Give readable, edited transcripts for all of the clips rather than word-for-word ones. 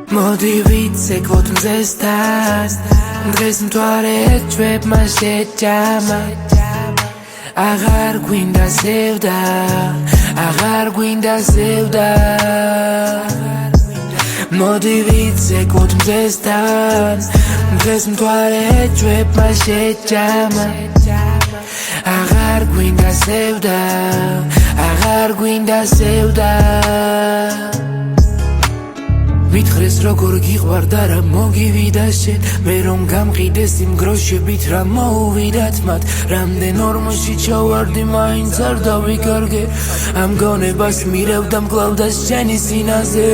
მოდი ვიცეკვოთ მზესთან დღეს მთვარე ჩვენმა შეჯამა აღარ გვინდა ზევდა აღარ გვინდა ზევდა მოდი ვიცეკვოთ მზესთან დღეს მთვარე ჩვენმა შეჯამა აღარ გვინდა ზევდა აღარ გვინდა ზევდა მითხრეს როგორ გიყვარდა რა მოგივიდა შენ მე რომ გამყიდეს იმ გროშებით რა მოუვიდათ მათ რამდენ ორმოში ჩავარდი მაინც არ დავიკარგე ამ გონებას მირევდა მკლავდა შენი სინაზე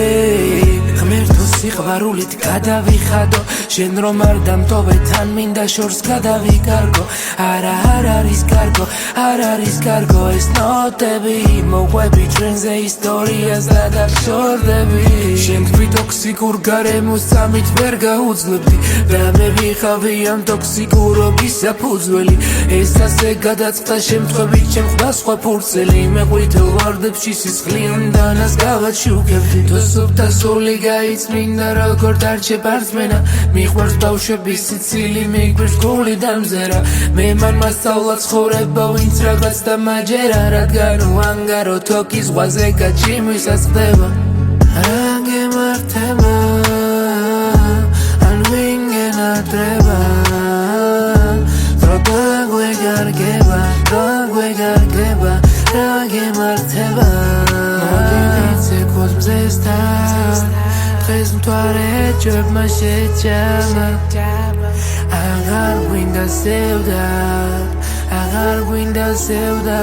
ღმერთო სიყვარულით გადავიხადო შენ რომ არ დამტოვე თან მინდა შორს გადავიკარგო არა არ არის კარგო არ არის კარგო ეს ნოტები მოყვები ჩვენზე ისტორიას და დავშორდები შენ თქვი ტოქსიკურ გარემოს სამით ვერ გაუძლებდი და მე ვიხავი ამ ტოქსიკურობის საფუძველი ეს ასე გადაწყდა შემთხვევით შემხვდა სხვა ფურცელი მე ყვითელ ვარდებში სისხლიან დანას გავაჩუქებდი თოსობდა სული გაიწმინდა როგორ დარჩება რწმენა მიყვარს ბავშვების სიცილი მიგვირს გულიდან მზერა მე მან მასწავლა ცხოვრება ვინც რაღაც და მაჯერა რადგან უანგარო თოკის ზღვაზე გაჩიმვისას ხდება რა გემართება ან ვინ გენატრება დრო დაგვეგარგება რა გემართება მოდი ვიცეკვოთ მზესთან დღეს მთვარე ჩვენმა შეჯამა აღარ გვინდა ზევდა აღარ გვინდა ზევდა